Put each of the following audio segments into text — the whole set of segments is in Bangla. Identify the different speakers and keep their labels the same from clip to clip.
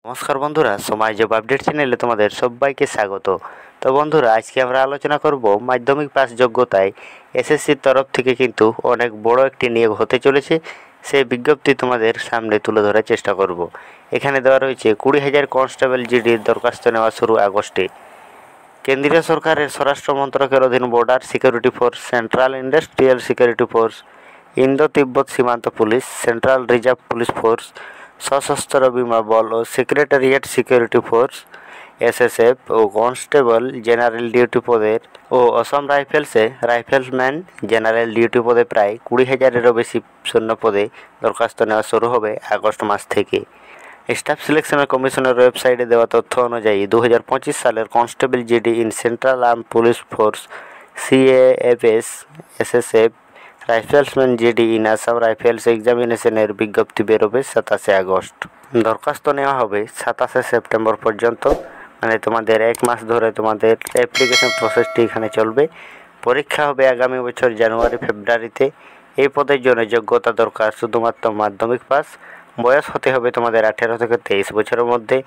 Speaker 1: নমস্কার বন্ধুরা, সময় জব আপডেট চ্যানেলে তোমাদের সবাইকে স্বাগত। তো বন্ধুরা, আজকে আমরা আলোচনা করব মাধ্যমিক পাস যোগ্যতায় এসএসসির তরফ থেকে কিন্তু অনেক বড় একটি নিয়োগ হতে চলেছে। সেই বিজ্ঞপ্তি তোমাদের সামনে তুলে ধরার চেষ্টা করব। এখানে দেওয়া রয়েছে 20,000 কনস্টেবল জিডির দরখাস্ত নেওয়া শুরু আগস্টে। কেন্দ্রীয় সরকারের স্বরাষ্ট্র মন্ত্রকের অধীন border security force, central industrial security force, Indo তিব্বত সীমান্ত police, central reserve police force, সশস্ত্র বিমা বল ও সেক্রেটারিয়েট সিকিউরিটি ফোর্স এসএসএফ ও কনস্টেবল জেনারেল ডিউটি পদের ও অসম রাইফেলসে রাইফেলসম্যান জেনারেল ডিউটি পদে প্রায় 20,000-এরও বেশি শূন্য পদে দরখাস্ত নেওয়া শুরু হবে আগস্ট মাস থেকে। স্টাফ সিলেকশন কমিশনের ওয়েবসাইটে দেওয়া তথ্য অনুযায়ী 2025 সালের constable GD in central arm police force CAFS SSF rifleman GD in Assam rifles এক্সামিনেশনের বিজ্ঞপ্তি বেরোবে 27 আগস্ট। দরখাস্ত নেওয়া হবে 27 সেপ্টেম্বর পর্যন্ত, মানে তোমাদের এক মাস ধরে তোমাদের অ্যাপ্লিকেশন প্রসেসটি এখানে চলবে। পরীক্ষা হবে আগামী বছর জানুয়ারি ফেব্রুয়ারিতে। এই পদের জন্য যোগ্যতা দরকার শুধুমাত্র মাধ্যমিক পাস। বয়স হতে হবে তোমাদের 18 থেকে 23 বছরের মধ্যে।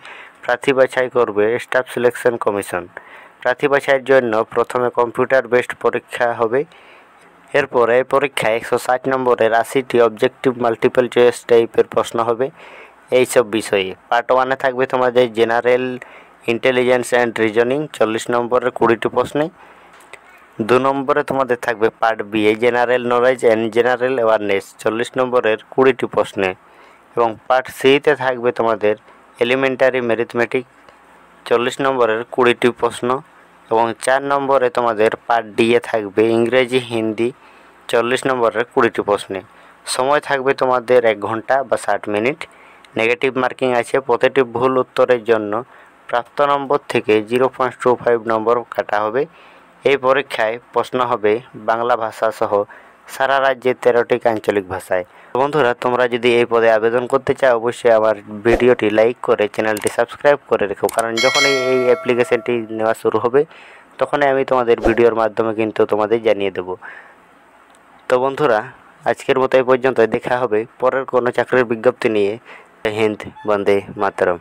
Speaker 1: প্রার্থী বাছাই করবে স্টাফ সিলেকশন কমিশন। প্রার্থী বাছাইয়ের জন্য প্রথমে কম্পিউটার বেসড পরীক্ষা হবে। এরপর এই পরীক্ষায় 160 নম্বরের 80টি অবজেক্টিভ মাল্টিপল চয়েস টাইপের প্রশ্ন হবে এইসব বিষয়ে। পার্ট 1-এ থাকবে তোমাদের জেনারেল ইন্টেলিজেন্স অ্যান্ড রিজনিং 40 নম্বরের 20টি প্রশ্নে। 2 নম্বরে তোমাদের থাকবে part B general knowledge and general awareness 40 নম্বরের 20টি প্রশ্নে। এবং পার্ট সিতে থাকবে তোমাদের এলিমেন্টারি ম্যাথমেটিক 40 নম্বরের 20টি প্রশ্ন। এবং 4 নম্বরে তোমাদের পার্ট ডি-এ থাকবে ইংরেজি হিন্দি 40 নম্বরের 20টি প্রশ্নে। সময় থাকবে তোমাদের 1 ঘন্টা বা 60 মিনিট। নেগেটিভ মার্কিং আছে। প্রতিটি ভুল উত্তরের জন্য প্রাপ্ত নম্বর থেকে 0.25 নম্বর কাটা হবে। এই পরীক্ষায় প্রশ্ন হবে বাংলা ভাষা সহ সারা রাজ্যের 13টি আঞ্চলিক ভাষায়। বন্ধুরা, তোমরা যদি এই পদে আবেদন করতে চাও অবশ্যই আমার ভিডিওটি লাইক করে চ্যানেলটি সাবস্ক্রাইব করে রেখো, কারণ যখনই এই অ্যাপ্লিকেশনটি নেওয়া শুরু হবে তখনই আমি তোমাদের ভিডিওর মাধ্যমে কিন্তু তোমাদের জানিয়ে দেব। তো বন্ধুরা, আজকের মতো এই পর্যন্ত। দেখা হবে পরের কোনো চাকরির বিজ্ঞপ্তি নিয়ে। জয় হিন্দ, বন্দে মাতরম।